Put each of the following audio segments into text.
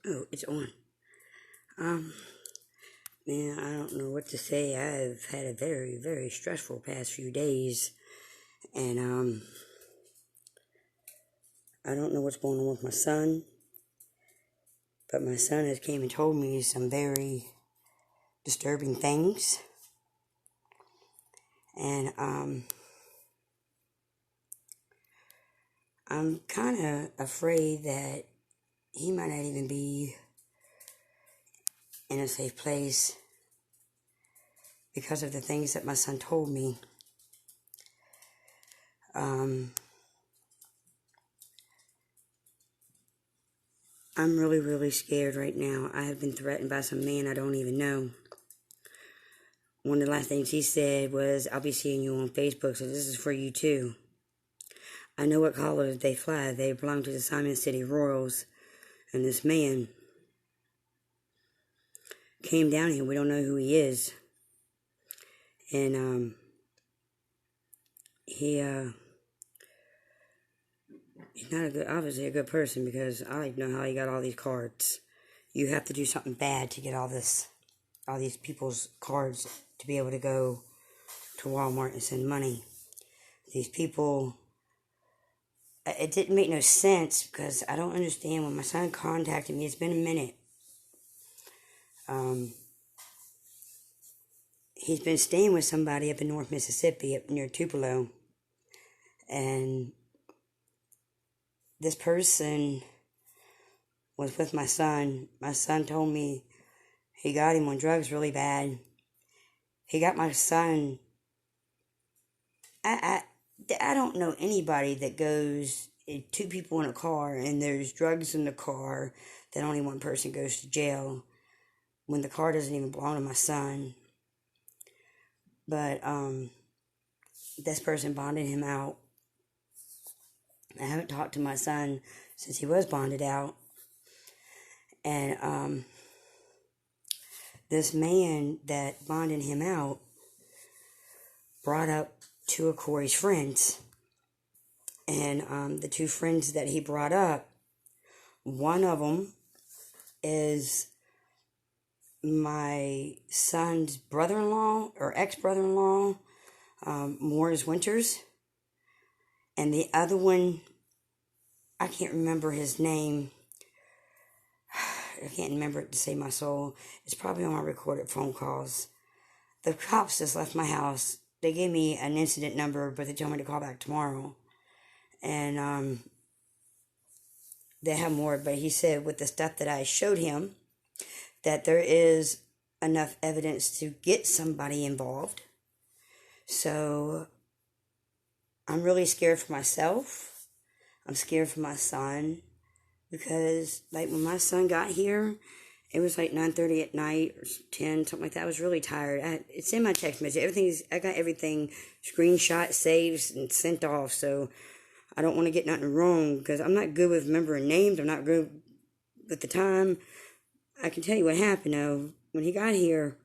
Oh, it's on. Um, Man, I don't know what to say. I've had a very, very stressful past few days, and I don't know what's going on with my son, but my son has came and told me some very disturbing things, and I'm kind of afraid that he might not even be in a safe place because of the things that my son told me. I'm really, really scared right now. I have been threatened by some man I don't even know. One of the last things he said was, "I'll be seeing you on Facebook, so this is for you too." I know what colors they fly. They belong to the Simon City Royals. And this man came down here. We don't know who he is. And he's not obviously a good person, because I don't know how he got all these cards. You have to do something bad to get all these people's cards to be able to go to Walmart and send money. These people, it didn't make no sense, because I don't understand. When my son contacted me, it's been a minute. He's been staying with somebody up in North Mississippi, up near Tupelo, and this person was with my son. My son told me he got him on drugs really bad. He got my son. I don't know anybody that goes, two people in a car and there's drugs in the car, that only one person goes to jail when the car doesn't even belong to my son. But this person bonded him out. I haven't talked to my son since he was bonded out. And this man that bonded him out brought up two of Corey's friends. And the two friends that he brought up, one of them is my son's brother-in-law, or ex-brother-in-law, Morris Winters. And the other one, I can't remember his name. I can't remember it to save my soul. It's probably on my recorded phone calls. The cops just left my house. They gave me an incident number, but they told me to call back tomorrow. And they have more, but he said with the stuff that I showed him, that there is enough evidence to get somebody involved. So I'm really scared for myself. I'm scared for my son, because like when my son got here, it was like 9:30 at night or 10, something like that. I was really tired. It's in my text message. I got everything screenshot, saved, and sent off. So I don't want to get nothing wrong, because I'm not good with remembering names. I'm not good with the time. I can tell you what happened, though. When he got here,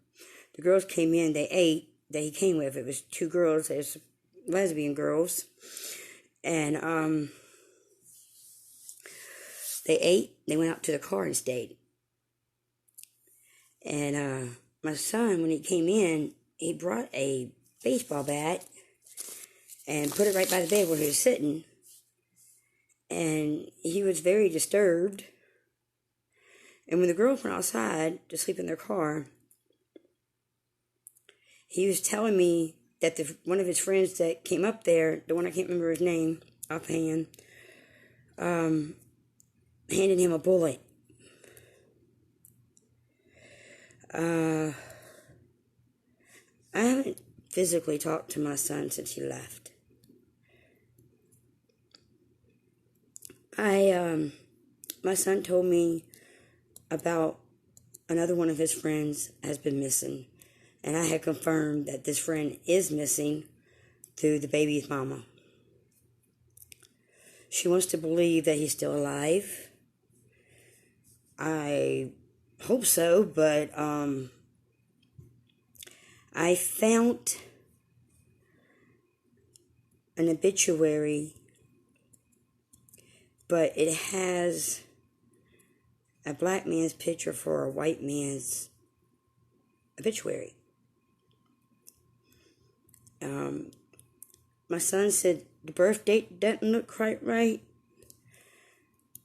the girls came in. They ate that he came with. It was two girls. It was lesbian girls. And they ate. They went out to the car and stayed. And my son, when he came in, he brought a baseball bat and put it right by the bed where he was sitting. And he was very disturbed. And when the girls went outside to sleep in their car, he was telling me that one of his friends that came up there, the one I can't remember his name offhand, handed him a bullet. I haven't physically talked to my son since he left. My son told me about another one of his friends has been missing. And I had confirmed that this friend is missing through the baby's mama. She wants to believe that he's still alive. I hope so, but I found an obituary, but it has a black man's picture for a white man's obituary. My son said the birth date doesn't look quite right,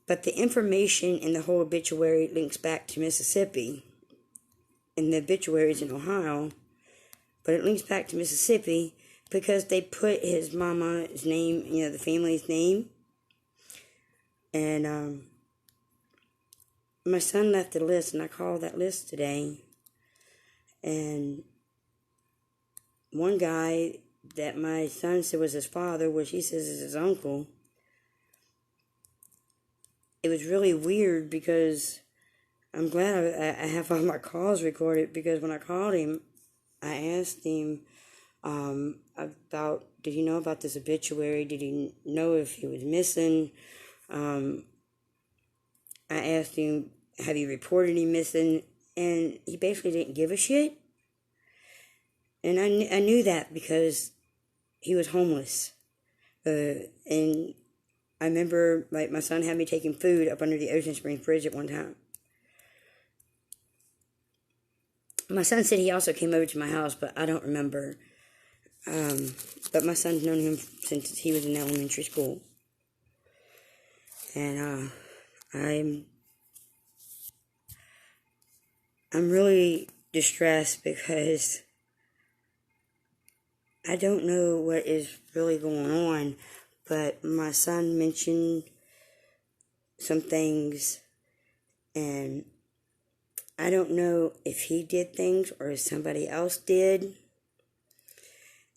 but the information in the whole obituary links back to Mississippi, and the obituary is in Ohio, but it links back to Mississippi because they put his mama's name, the family's name, and my son left a list, and I called that list today, and one guy that my son said was his father, which he says is his uncle. It was really weird because I'm glad I have all my calls recorded, because when I called him, I asked him about, did he know about this obituary? Did he know if he was missing? I asked him, have you reported him missing? And he basically didn't give a shit. And I knew that because he was homeless. And I remember, my son had me taking food up under the Ocean Springs Bridge at one time. My son said he also came over to my house, but I don't remember. But my son's known him since he was in elementary school. And I'm really distressed because I don't know what is really going on, but my son mentioned some things, and I don't know if he did things or if somebody else did.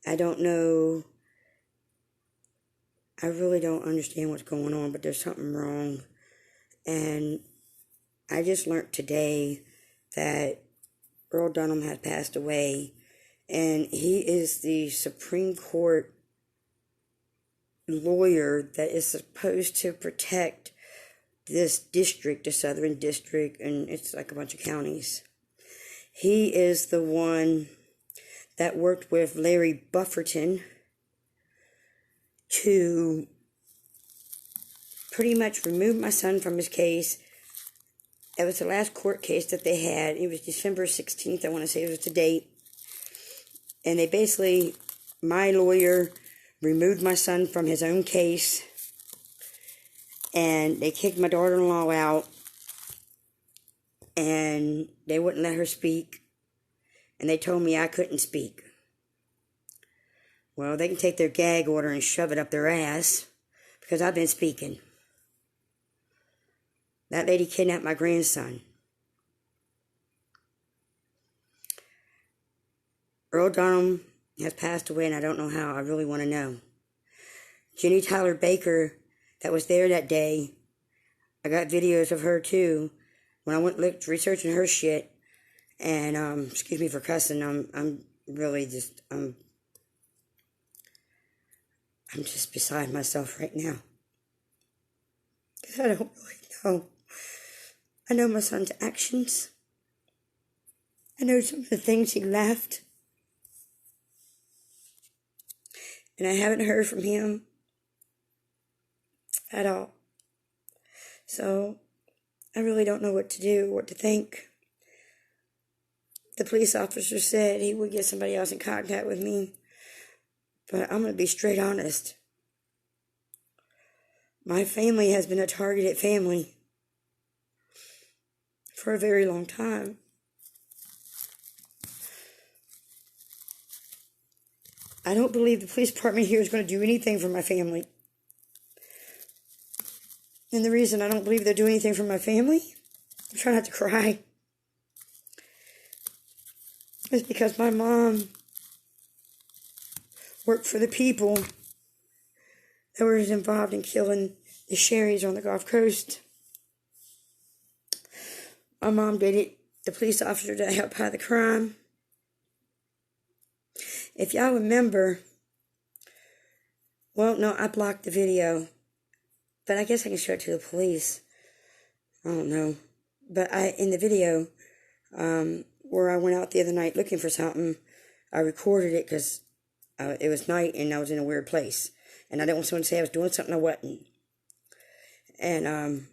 I don't know. I really don't understand what's going on, but there's something wrong. And I just learned today that Earl Dunham has passed away, and he is the Supreme Court lawyer that is supposed to protect this district, the Southern District, and it's like a bunch of counties. He is the one that worked with Larry Bufferton to pretty much remove my son from his case. It was the last court case that they had. It was December 16th, I want to say it was the date. And they basically, my lawyer removed my son from his own case, and they kicked my daughter-in-law out, and they wouldn't let her speak, and they told me I couldn't speak. Well, they can take their gag order and shove it up their ass, because I've been speaking. That lady kidnapped my grandson. Earl Dunham has passed away, and I don't know how. I really want to know. Jenny Tyler Baker, that was there that day, I got videos of her too. When I went researching her shit, and excuse me for cussing, I'm really just I'm just beside myself right now, because I don't really know. I know my son's actions. I know some of the things he left. And I haven't heard from him at all. So I really don't know what to do, what to think. The police officer said he would get somebody else in contact with me. But I'm going to be straight honest. My family has been a targeted family for a very long time. I don't believe the police department here is going to do anything for my family. And the reason I don't believe they'll do anything for my family, I'm trying not to cry, is because my mom worked for the people that were involved in killing the Sherrys on the Gulf Coast. My mom dated the police officer that helped hide the crime. If y'all remember, well, no, I blocked the video, but I guess I can show it to the police. I don't know. But in the video, where I went out the other night looking for something, I recorded it because it was night and I was in a weird place. And I didn't want someone to say I was doing something I wasn't. And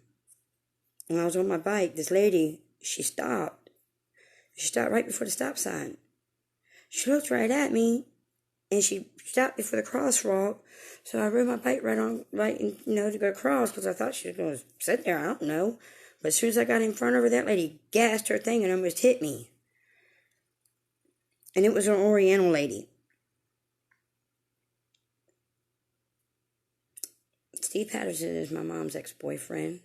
when I was on my bike, this lady, she stopped. She stopped right before the stop sign. She looked right at me, and she stopped before the crosswalk. So I rode my bike right, to go across, because I thought she was going to sit there. I don't know. But as soon as I got in front of her, that lady gassed her thing and almost hit me. And it was an Oriental lady. Steve Patterson is my mom's ex-boyfriend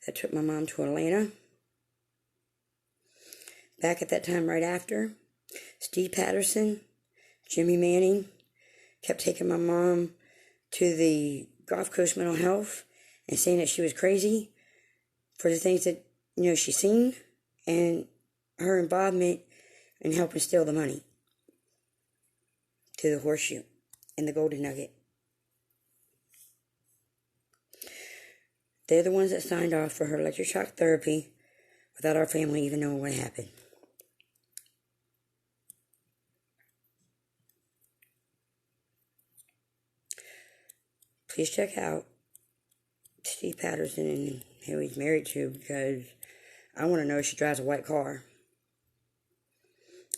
that took my mom to Atlanta. Back at that time, right after, Steve Patterson, Jimmy Manning, kept taking my mom to the Gulf Coast Mental Health and saying that she was crazy for the things that, she seen, and her involvement in helping steal the money to the Horseshoe and the Golden Nugget. They're the ones that signed off for her electroshock therapy without our family even knowing what happened. Please check out Steve Patterson and who he's married to, because I want to know if she drives a white car.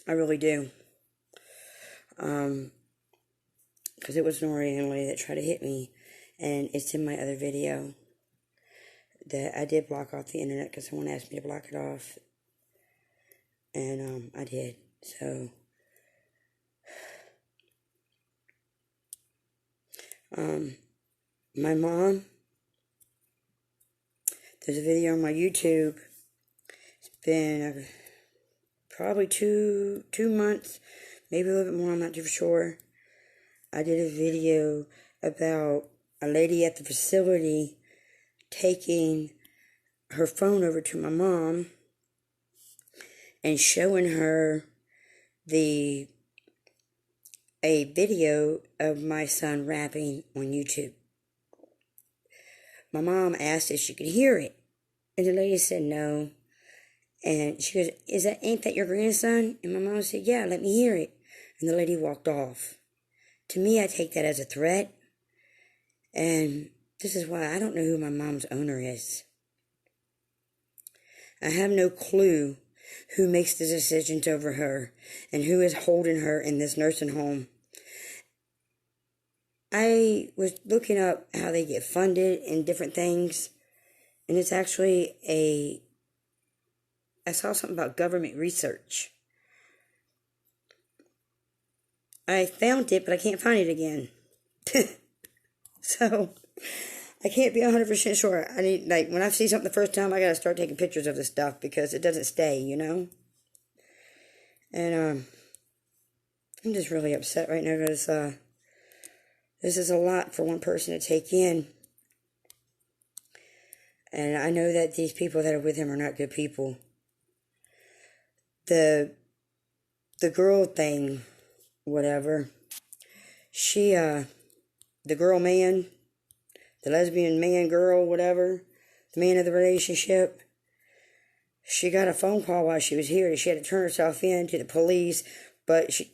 I really do. Because it was an Oriental lady that tried to hit me, and it's in my other video that I did block off the internet because someone asked me to block it off, and I did. So my mom, there's a video on my YouTube. It's been probably two months, maybe a little bit more, I'm not too sure. I did a video about a lady at the facility taking her phone over to my mom and showing her a video of my son rapping on YouTube. My mom asked if she could hear it, and the lady said no. And she goes, ain't that your grandson? And my mom said, yeah, let me hear it. And the lady walked off. To me, I take that as a threat. And this is why I don't know who my mom's owner is. I have no clue who makes the decisions over her and who is holding her in this nursing home. I was looking up how they get funded and different things, and it's actually I saw something about government research. I found it, but I can't find it again. So, I can't be 100% sure. I need, when I see something the first time, I gotta start taking pictures of this stuff because it doesn't stay, And, I'm just really upset right now because, this is a lot for one person to take in. And I know that these people that are with him are not good people. The girl thing, whatever, she, the girl man, the lesbian man girl, whatever, the man of the relationship, she got a phone call while she was here. She had to turn herself in to the police, but she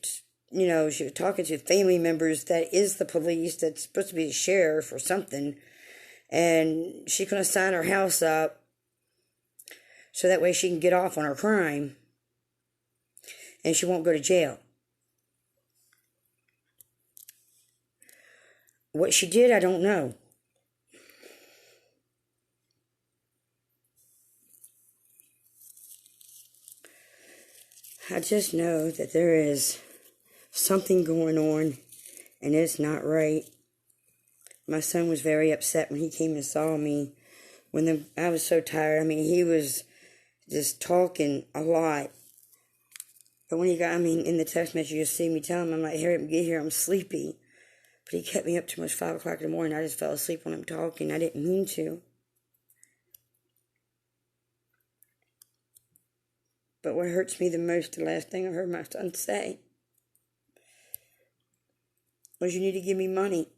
was talking to family members that is the police, that's supposed to be the sheriff or something, and she's going to sign her house up so that way she can get off on her crime, and she won't go to jail. What she did, I don't know. I just know that there is something going on, and it's not right. My son was very upset when he came and saw me. I was so tired. He was just talking a lot. But when he got, in the text message, you see me tell him, I'm like, hurry up and get here, I'm sleepy. But he kept me up till almost 5 o'clock in the morning. I just fell asleep when I'm talking. I didn't mean to. But what hurts me the most, the last thing I heard my son say, was, you need to give me money.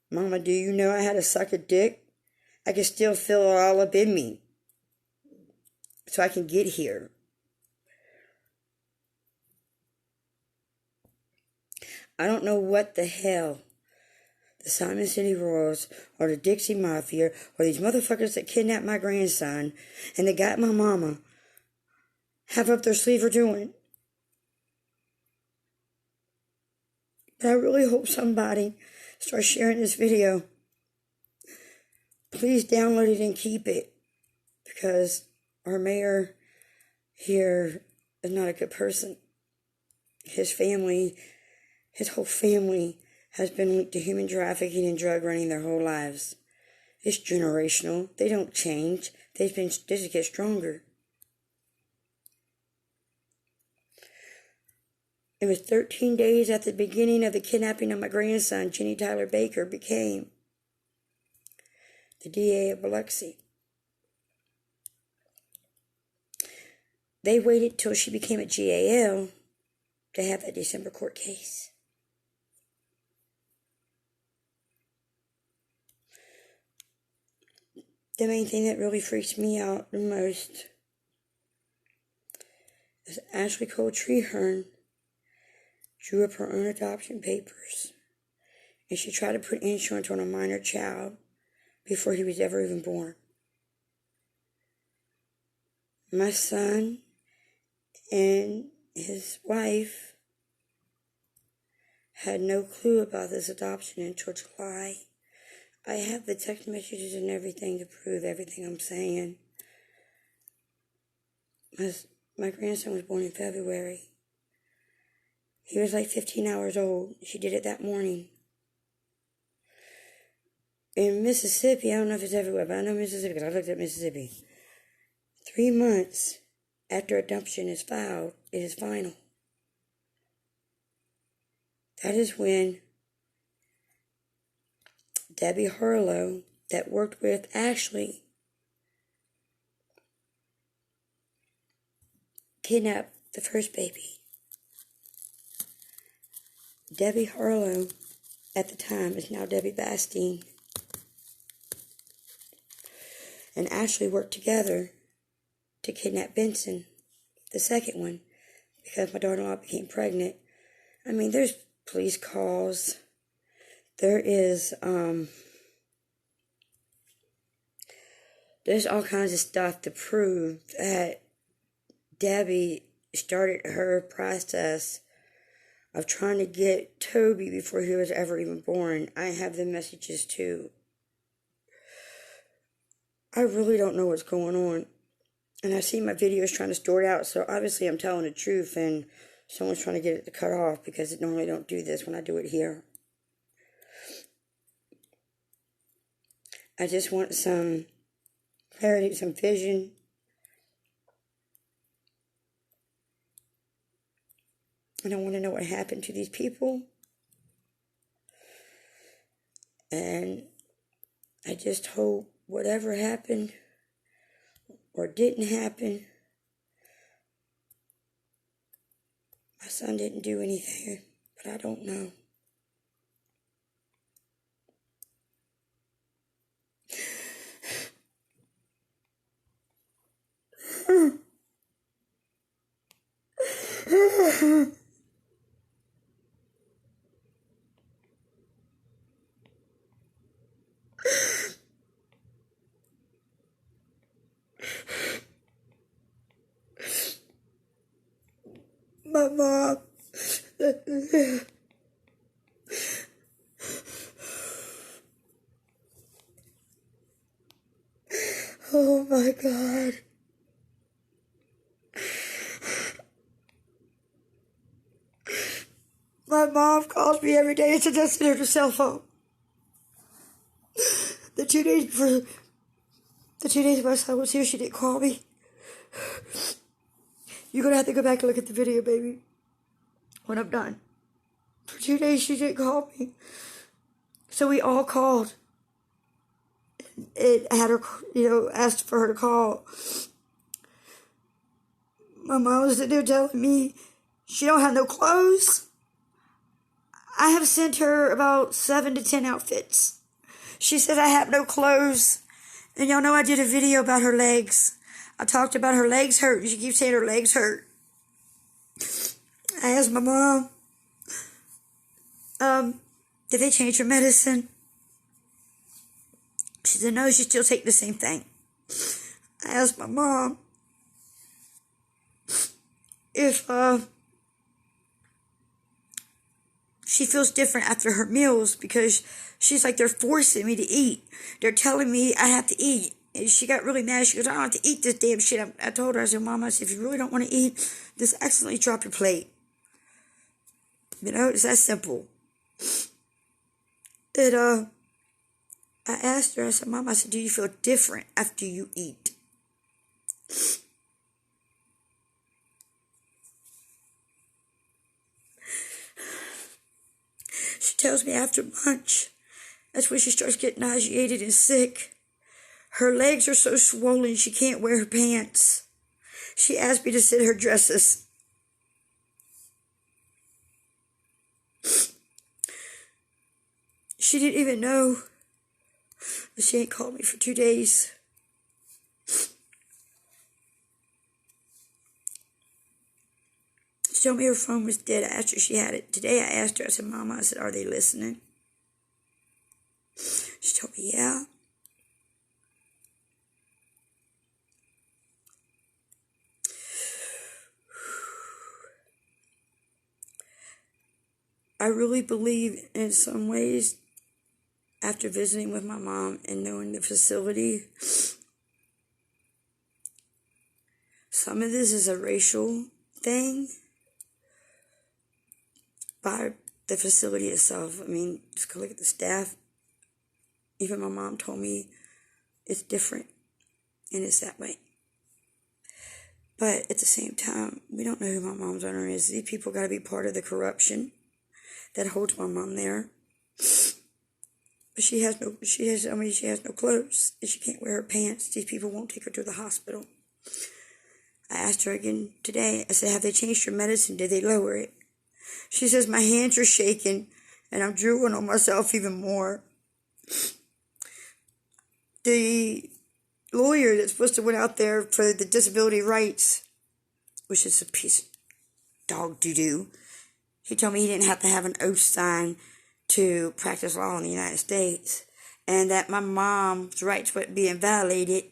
Mama, do you know I had to suck a dick? I can still feel it all up in me. So I can get here. I don't know what the hell the Simon City Royals or the Dixie Mafia or these motherfuckers that kidnapped my grandson and that got my mama have up their sleeve are doing. But I really hope somebody starts sharing this video. Please download it and keep it, because our mayor here is not a good person. His family, his whole family has been linked to human trafficking and drug running their whole lives. It's generational. They don't change. They just get stronger. It was 13 days at the beginning of the kidnapping of my grandson, Jenny Tyler Baker became the DA of Biloxi. They waited till she became a GAL to have that December court case. The main thing that really freaks me out the most is Ashley Cole Treherne drew up her own adoption papers, and she tried to put insurance on a minor child before he was ever even born. My son and his wife had no clue about this adoption until July. I have the text messages and everything to prove everything I'm saying. My grandson was born in February. He was like 15 hours old. She did it that morning. In Mississippi, I don't know if it's everywhere, but I know Mississippi because I looked at Mississippi. 3 months after adoption is filed, it is final. That is when Debbie Harlow, that worked with Ashley, kidnapped the first baby. Debbie Harlow, at the time, is now Debbie Bastine, and Ashley worked together to kidnap Benson, the second one, because my daughter-in-law became pregnant. I mean, there's police calls. There is, there's all kinds of stuff to prove that Debbie started her process of trying to get Toby before he was ever even born. I have the messages too. I really don't know what's going on. And I see my videos trying to store it out, so obviously I'm telling the truth, and someone's trying to get it to cut off because it normally don't do this when I do it here. I just want some clarity, some vision. And I want to know what happened to these people. And I just hope whatever happened or didn't happen, my son didn't do anything, but I don't know. My mom. Oh my God. My mom calls me every day and suggests her to cell phone. The 2 days my son was here, she didn't call me. You're going to have to go back and look at the video, baby, when I'm done. For 2 days, she didn't call me. So we all called. It had her, asked for her to call. My mom was sitting there telling me she don't have no clothes. I have sent her about 7 to 10 outfits. She said I have no clothes. And y'all know I did a video about her legs. I talked about her legs hurt. She keeps saying her legs hurt. I asked my mom, did they change her medicine? She said, no, she's still taking the same thing. I asked my mom if she feels different after her meals, because she's like, they're forcing me to eat. They're telling me I have to eat. And she got really mad. She goes, I don't have to eat this damn shit. I told her, I said, Mom, I said, if you really don't want to eat, just accidentally drop your plate. You know, it's that simple. And I asked her, I said, Mom, I said, do you feel different after you eat? She tells me after lunch, that's when she starts getting nauseated and sick. Her legs are so swollen she can't wear her pants. She asked me to sit her dresses. She didn't even know. She ain't called me for 2 days. She told me her phone was dead. I asked her if she had it. Today I asked her, I said, Mama, I said, are they listening? She told me, yeah. I really believe in some ways, after visiting with my mom and knowing the facility, some of this is a racial thing by the facility itself. I mean, just go look at the staff. Even my mom told me it's different, and it's that way. But at the same time, we don't know who my mom's owner is. These people got to be part of the corruption that holds my mom there. But she has no clothes, and she can't wear her pants. These people won't take her to the hospital. I asked her again today, I said, have they changed your medicine? Did they lower it? She says, my hands are shaking, and I'm drooling on myself even more. The lawyer that's supposed to went out there for the disability rights, which is a piece of dog doo-doo, he told me he didn't have to have an oath signed to practice law in the United States, and that my mom's rights wouldn't be invalidated.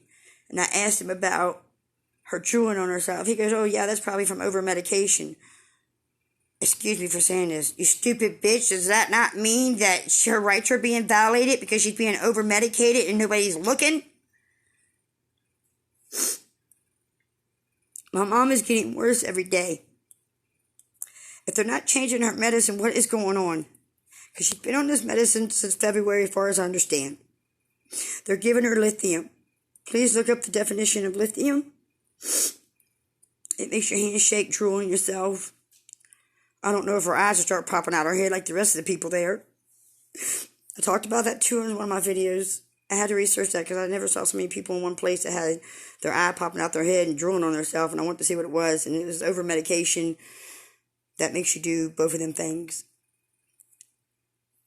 And I asked him about her drooling on herself. He goes, oh yeah, that's probably from over-medication. Excuse me for saying this. You stupid bitch, does that not mean that her rights are being violated because she's being over-medicated and nobody's looking? My mom is getting worse every day. If they're not changing her medicine, what is going on? Because she's been on this medicine since February, as far as I understand. They're giving her lithium. Please look up the definition of lithium. It makes your hands shake, drooling yourself. I don't know if her eyes will start popping out her head like the rest of the people there. I talked about that too in one of my videos. I had to research that because I never saw so many people in one place that had their eye popping out their head and drooling on themselves, and I wanted to see what it was. And it was over-medication that makes you do both of them things.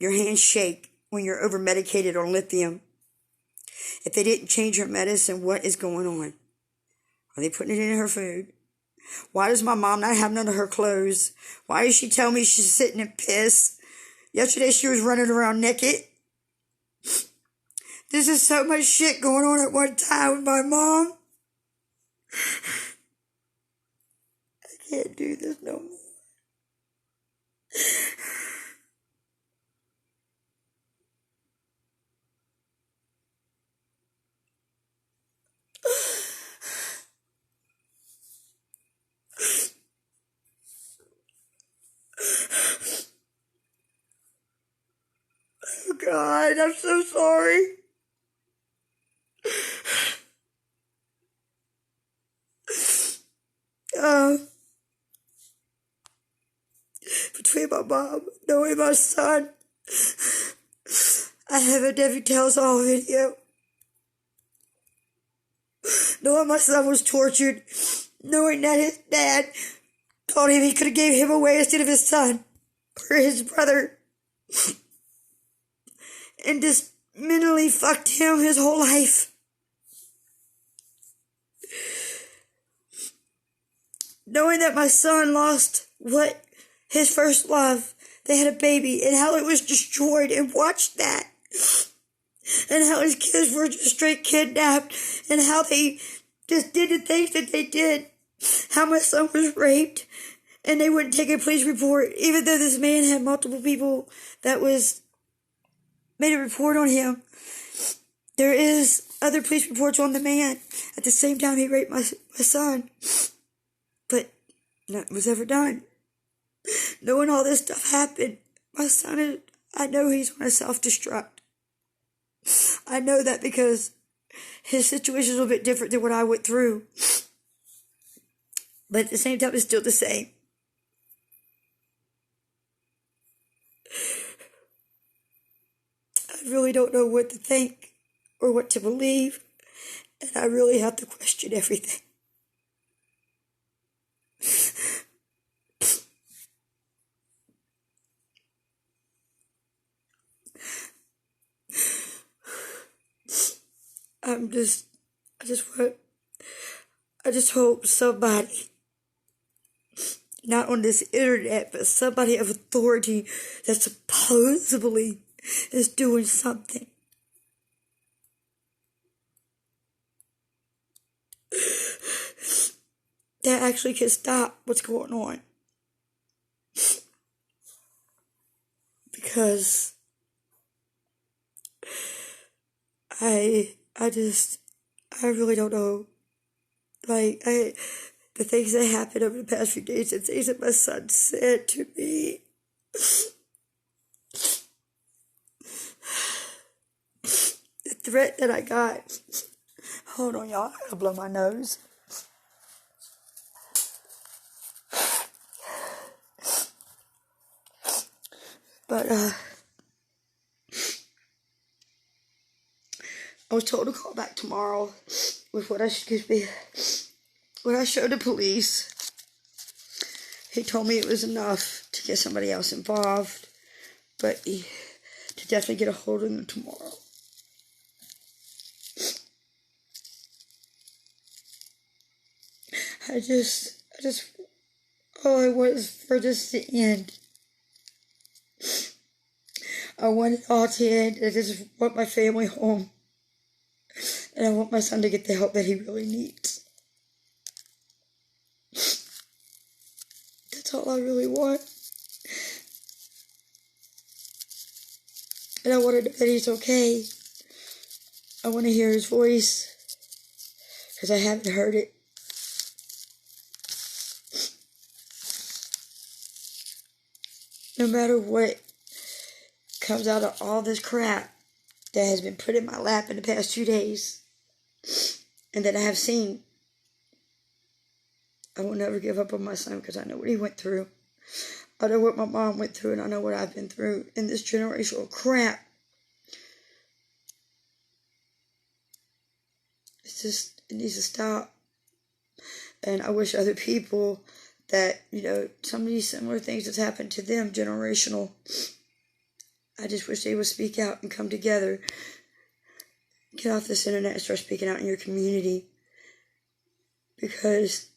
Your hands shake when you're over-medicated on lithium. If they didn't change her medicine, what is going on? Are they putting it in her food? Why does my mom not have none of her clothes? Why does she tell me she's sitting in piss? Yesterday she was running around naked. This is so much shit going on at one time with my mom. I can't do this no more. Oh God, I'm so sorry. Between my mom, knowing my son, I have a Debbie Tells All video. Knowing my son was tortured, knowing that his dad told him he could have gave him away instead of his son, or his brother, and just mentally fucked him his whole life. Knowing that my son lost what his first love, they had a baby, and how it was destroyed, and watched that. and how his kids were just straight kidnapped, and how they just did the things that they did. How my son was raped, and they wouldn't take a police report, even though this man had multiple people that was made a report on him. There is other police reports on the man at the same time he raped my son, but nothing was ever done. Knowing all this stuff happened, my son, I know he's on a self-destruct. I know that because his situation is a little bit different than what I went through. But at the same time, it's still the same. I really don't know what to think or what to believe. And I really have to question everything. I just hope somebody, not on this internet, but somebody of authority that supposedly is doing something, that actually can stop what's going on. Because I really don't know. The things that happened over the past few days, the things that my son said to me. The threat that I got. Hold on, y'all. I gotta blow my nose. But, I was told to call back tomorrow with what I showed the police. He told me it was enough to get somebody else involved, but to definitely get a hold of them tomorrow. All I want is for this to end. I want it all to end. I just want my family home. And I want my son to get the help that he really needs. That's all I really want. And I want to know that he's okay. I want to hear his voice. Because I haven't heard it. No matter what comes out of all this crap that has been put in my lap in the past 2 days, and that I have seen, I will never give up on my son because I know what he went through. I know what my mom went through, and I know what I've been through in this generational crap. It needs to stop. And I wish other people that, some of these similar things that's happened to them, generational, I just wish they would speak out and come together. Get off this internet and start speaking out in your community. Because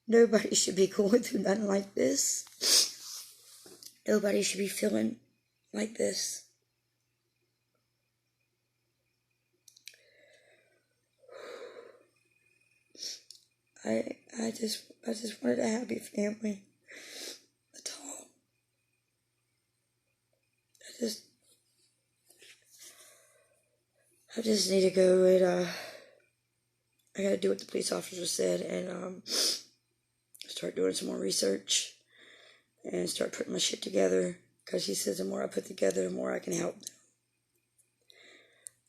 nobody should be going through nothing like this. Nobody should be feeling like this. I just wanted a happy family. That's all. I just need to go and I gotta do what the police officer said and start doing some more research and start putting my shit together, because he says the more I put together, the more I can help them.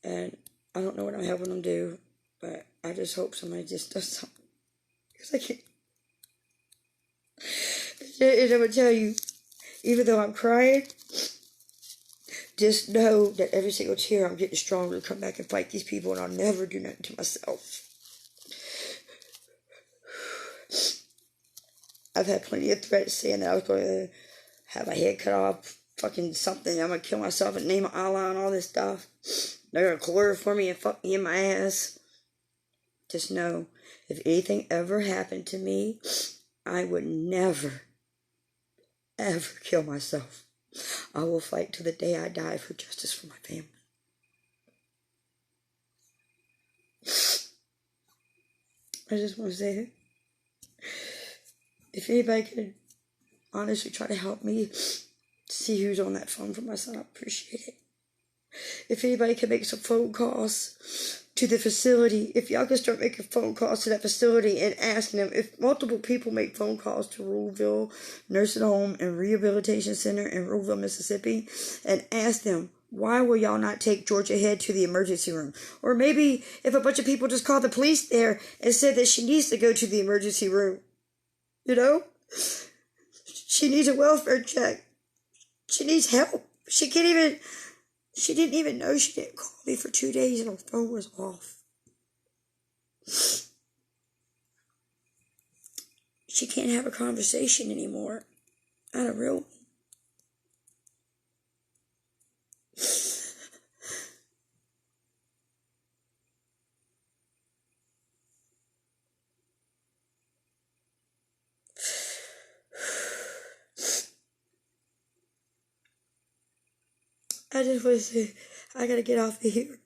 And I don't know what I'm helping them do, but I just hope somebody just does something. Because I can't. And I'm going to tell you, even though I'm crying, just know that every single tear I'm getting stronger to come back and fight these people, and I'll never do nothing to myself. I've had plenty of threats saying that I was going to have my head cut off, fucking something, I'm going to kill myself and name Allah and all this stuff. They're going to call for me and fuck me in my ass. Just know, if anything ever happened to me, I would never, ever kill myself. I will fight to the day I die for justice for my family. I just want to say, if anybody could honestly try to help me see who's on that phone for my son, I appreciate it. If anybody can make some phone calls to the facility, if y'all can start making phone calls to that facility and asking them, if multiple people make phone calls to Ruleville Nursing Home and Rehabilitation Center in Ruleville, Mississippi, and ask them, why will y'all not take Georgia Head to the emergency room? Or maybe if a bunch of people just called the police there and said that she needs to go to the emergency room. You know? She needs a welfare check. She needs help. She didn't even know she didn't call me for 2 days and her phone was off. She can't have a conversation anymore. Not a real one. I just want to say, I gotta get off of here.